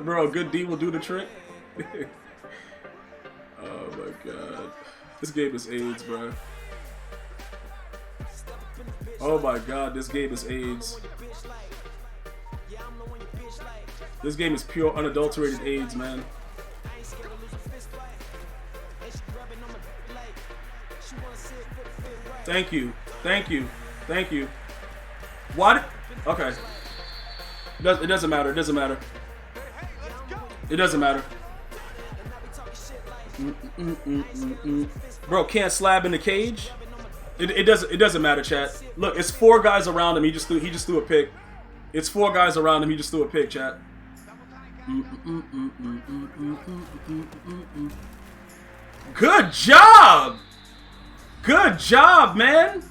Bro, good D will do the trick. Oh my god. This game is AIDS, bro. Oh my god, this game is AIDS. This game is pure unadulterated AIDS, man. Thank you. Thank you. Thank you. What? Okay. It doesn't matter. It doesn't matter. It doesn't matter. Bro, can't slab in the cage? It doesn't matter, chat. Look, it's 4 guys around him. He just threw a pick. It's 4 guys around him. He just threw a pick, chat. Good job! Good job, man!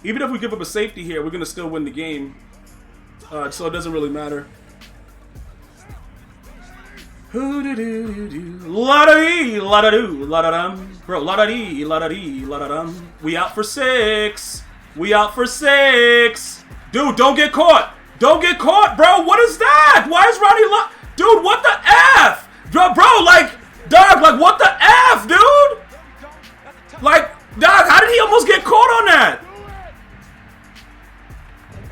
Even if we give up a safety here, we're gonna still win the game. So it doesn't really matter. La-da-dee, la-da-doo, la-da-dum. Bro, la-da-dee, la-da-dee, la-da-dum. We out for 6. We out for 6. Dude, don't get caught. Don't get caught, bro. What is that? Why is Ronnie Dude, what the F? Bro, like, dog, like, what the F, dude? Like, dog, how did he almost get caught on that?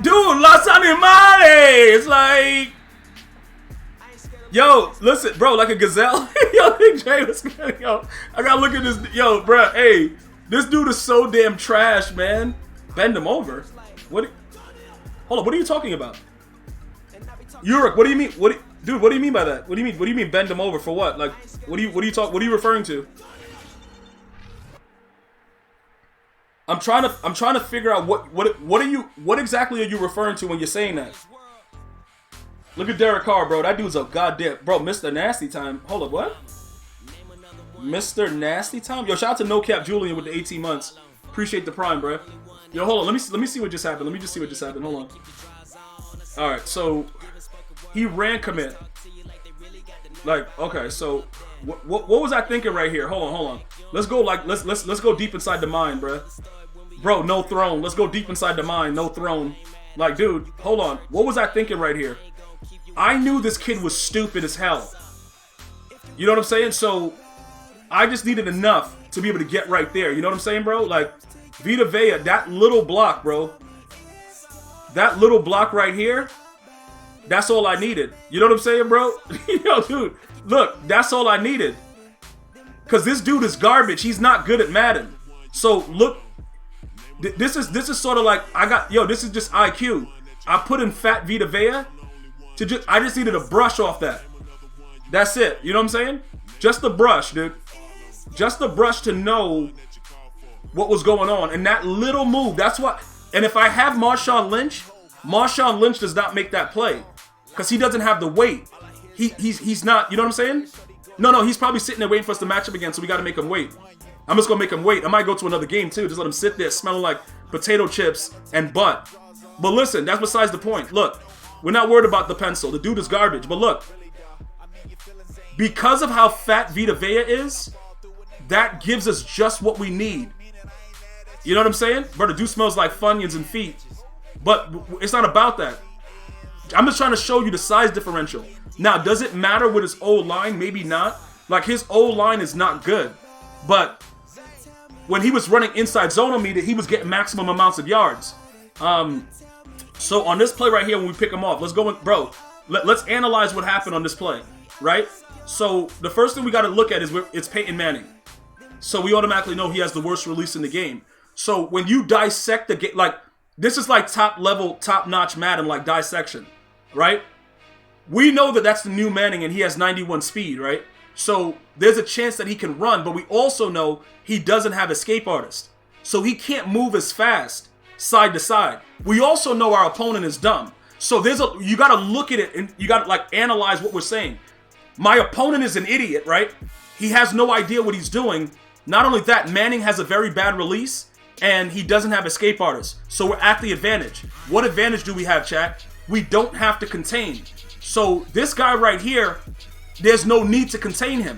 Dude, Los Animales. Like, yo, listen, bro, like a gazelle. Yo, Big J was good. Yo, I gotta look at this. Yo, bro, hey, this dude is so damn trash, man. Bend him over. What? Hold on, what are you talking about? Yurik, what do you mean? Dude, what do you mean by that? What do you mean? What do you mean bend him over for what? Like, what are you referring to? I'm trying to figure out what exactly are you referring to when you're saying that? Look at Derek Carr, bro. That dude's a goddamn bro. Mr. Nasty Time. Hold up, what? Mr. Nasty Time. Yo, shout out to No Cap Julian with the 18 months. Appreciate the prime, bro. Yo, hold on. Let me see what just happened. Let me just see what just happened. Hold on. All right, so he ran commit. Like, okay, so what was I thinking right here? Hold on. Let's go let's go deep inside the mind, bro. Bro, no throne. Let's go deep inside the mind. No throne. Like, dude, hold on. What was I thinking right here? I knew this kid was stupid as hell. You know what I'm saying? So I just needed enough to be able to get right there. You know what I'm saying, bro? Like, Vita Vea, that little block, bro. That little block right here, that's all I needed. You know what I'm saying, bro? Yo, dude, look, that's all I needed. Because this dude is garbage. He's not good at Madden. So, look, this is sort of like, this is just IQ. I put in Fat Vita Vea. I just needed a brush off that. That's it. You know what I'm saying? Just the brush, dude. Just the brush to know what was going on. And that little move, that's what. And if I have Marshawn Lynch does not make that play. Because he doesn't have the weight. He's not, you know what I'm saying? No, he's probably sitting there waiting for us to match up again, so we got to make him wait. I'm just going to make him wait. I might go to another game, too. Just let him sit there smelling like potato chips and butt. But listen, that's besides the point. Look. We're not worried about the pencil. The dude is garbage. But look, because of how fat Vita Vea is, that gives us just what we need. You know what I'm saying? Bro, the dude smells like Funyuns and feet. But it's not about that. I'm just trying to show you the size differential. Now, does it matter with his O-line? Maybe not. Like, his O-line is not good. But when he was running inside zone on me, he was getting maximum amounts of yards. So on this play right here, when we pick him off, let's go in, bro. Let's analyze what happened on this play, right? So the first thing we got to look at is it's Peyton Manning. So we automatically know he has the worst release in the game. So when you dissect the game, like this is like top level, top notch Madden, like dissection, right? We know that that's the new Manning and he has 91 speed, right? So there's a chance that he can run, but we also know he doesn't have escape artist. So he can't move as fast side to side. We also know our opponent is dumb. So you got to look at it and you got to like analyze what we're saying. My opponent is an idiot, right? He has no idea what he's doing. Not only that, Manning has a very bad release and he doesn't have escape artists. So we're at the advantage. What advantage do we have, chat? We don't have to contain. So this guy right here, there's no need to contain him,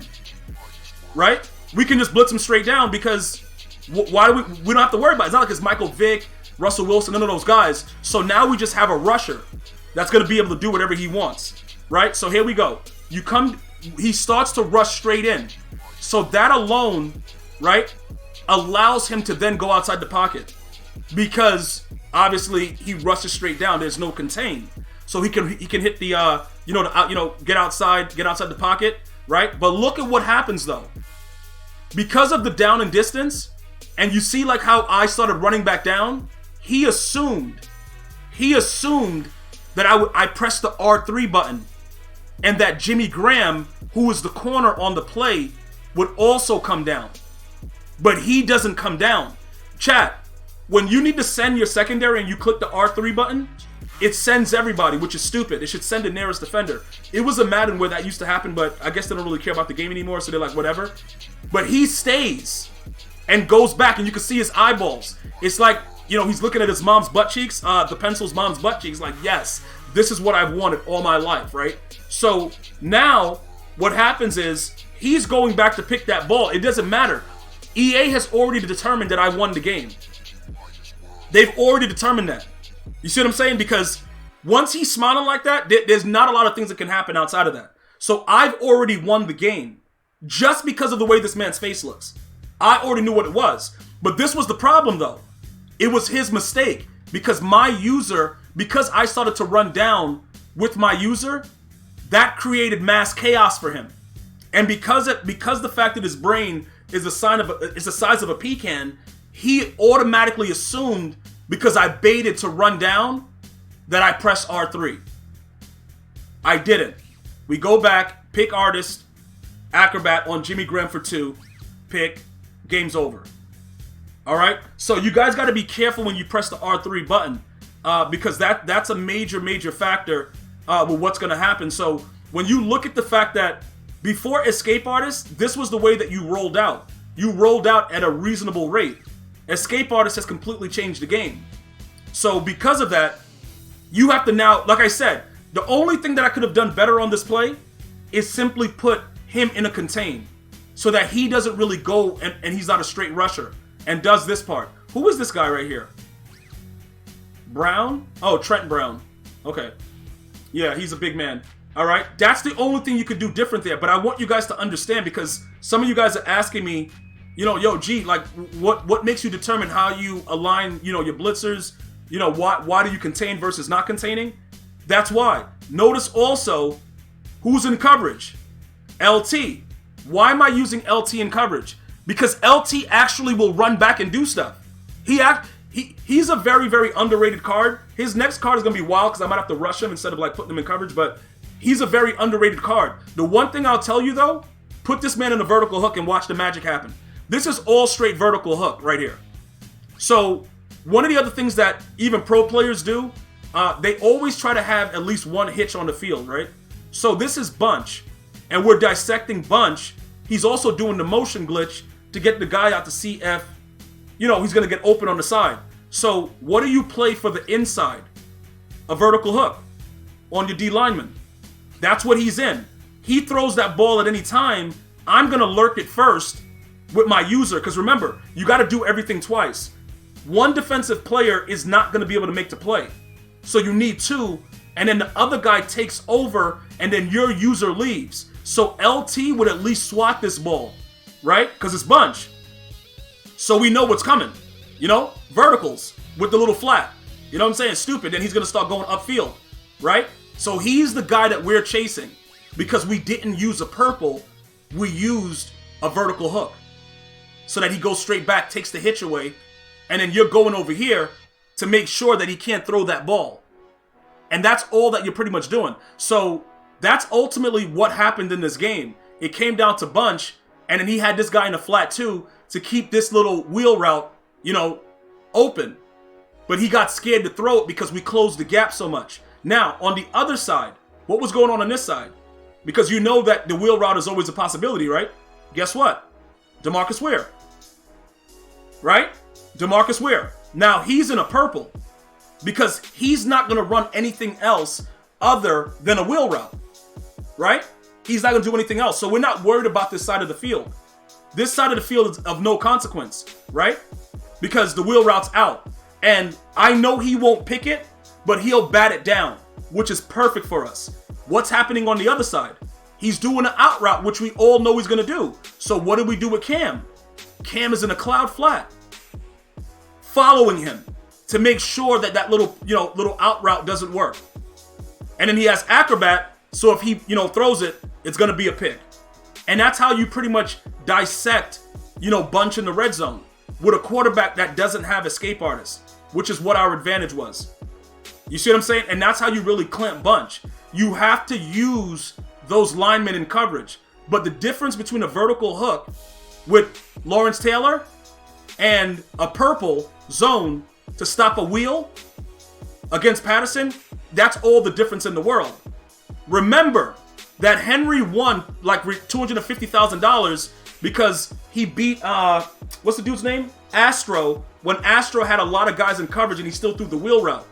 right? We can just blitz him straight down because why do we don't have to worry about it. It's not like it's Michael Vick, Russell Wilson, none of those guys. So now we just have a rusher that's going to be able to do whatever he wants. right? So here we go. He starts to rush straight in. So that alone, right, allows him to then go outside the pocket. Because obviously he rushes straight down. There's no contain. So he can hit the get outside the pocket, right? But look at what happens though. Because of the down and distance, and you see like how I started running back down, he assumed that I pressed the R3 button and that Jimmy Graham, who was the corner on the play, would also come down. But he doesn't come down. Chat, when you need to send your secondary and you click the R3 button, it sends everybody, which is stupid. It should send the nearest defender. It was a Madden where that used to happen, but I guess they don't really care about the game anymore, so they're like, whatever. But he stays and goes back, and you can see his eyeballs. It's like, he's looking at his mom's butt cheeks, the pencil's mom's butt cheeks, like, yes, this is what I've wanted all my life, right? So now what happens is he's going back to pick that ball. It doesn't matter. EA has already determined that I won the game. They've already determined that. You see what I'm saying? Because once he's smiling like that, there's not a lot of things that can happen outside of that. So I've already won the game just because of the way this man's face looks. I already knew what it was. But this was the problem though. It was his mistake because because I started to run down with my user, that created mass chaos for him. And because the fact that his brain is the size of a pecan, he automatically assumed, because I baited to run down, that I pressed R3. I didn't. We go back, pick artist, acrobat on Jimmy Graham for 2, pick, game's over. Alright? So you guys got to be careful when you press the R3 button, because that's a major factor with what's going to happen. So when you look at the fact that before Escape Artist, this was the way that you rolled out. You rolled out at a reasonable rate. Escape Artist has completely changed the game. So because of that, you have to now, like I said, the only thing that I could have done better on this play is simply put him in a contain so that he doesn't really go and he's not a straight rusher and does this part. Who is this guy right here? Brown? Oh, Trent Brown. Okay. Yeah, he's a big man. All right. That's the only thing you could do different there. But I want you guys to understand, because some of you guys are asking me, yo, G, like, what makes you determine how you align, your blitzers? Why do you contain versus not containing? That's why. Notice also who's in coverage. LT. Why am I using LT in coverage? Because LT actually will run back and do stuff. He's a very underrated card. His next card is going to be wild because I might have to rush him instead of like putting him in coverage, but he's a very underrated card. The one thing I'll tell you though, put this man in a vertical hook and watch the magic happen. This is all straight vertical hook right here. So one of the other things that even pro players do, they always try to have at least one hitch on the field, right? So this is Bunch, and we're dissecting Bunch. He's also doing the motion glitch to get the guy out to see if, he's going to get open on the side. So what do you play for the inside? A vertical hook on your D lineman. That's what he's in. He throws that ball at any time. I'm going to lurk it first with my user, because remember, you got to do everything twice. One defensive player is not going to be able to make the play. So you need 2, and then the other guy takes over, and then your user leaves. So LT would at least swat this ball, right? Because it's Bunch. So we know what's coming. Verticals with the little flat. You know what I'm saying? Stupid. Then he's going to start going upfield, right? So he's the guy that we're chasing. Because we didn't use a purple, we used a vertical hook. So that he goes straight back, takes the hitch away, and then you're going over here to make sure that he can't throw that ball. And that's all that you're pretty much doing. So that's ultimately what happened in this game. It came down to Bunch, and then he had this guy in the flat too to keep this little wheel route, open. But he got scared to throw it because we closed the gap so much. Now, on the other side, what was going on this side? Because you know that the wheel route is always a possibility, right? Guess what? DeMarcus Ware. Right? DeMarcus Ware. Now, he's in a purple because he's not going to run anything else other than a wheel route. Right? He's not going to do anything else. So we're not worried about this side of the field. This side of the field is of no consequence. Right? Because the wheel route's out. And I know he won't pick it, but he'll bat it down, which is perfect for us. What's happening on the other side? He's doing an out route, which we all know he's going to do. So what do we do with Cam? Cam is in a cloud flat, following him to make sure that that little out route doesn't work. And then he has Acrobat, so if he, throws it, it's going to be a pick. And that's how you pretty much dissect, Bunch in the red zone with a quarterback that doesn't have escape artists, which is what our advantage was. You see what I'm saying? And that's how you really clamp Bunch. You have to use those linemen in coverage. But the difference between a vertical hook with Lawrence Taylor and a purple zone to stop a wheel against Patterson, that's all the difference in the world. Remember that Henry won like $250,000 because he beat, what's the dude's name? Astro, when Astro had a lot of guys in coverage and he still threw the wheel route.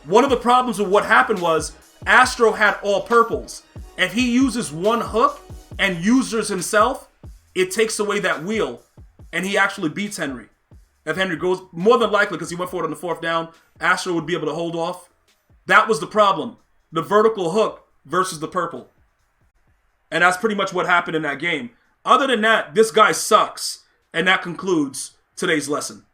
One of the problems with what happened was Astro had all purples. If he uses one hook and users himself, it takes away that wheel and he actually beats Henry. If Henry goes, more than likely, because he went for it on the fourth down, Astro would be able to hold off. That was the problem. The vertical hook versus the purple. And that's pretty much what happened in that game. Other than that, this guy sucks. And that concludes today's lesson.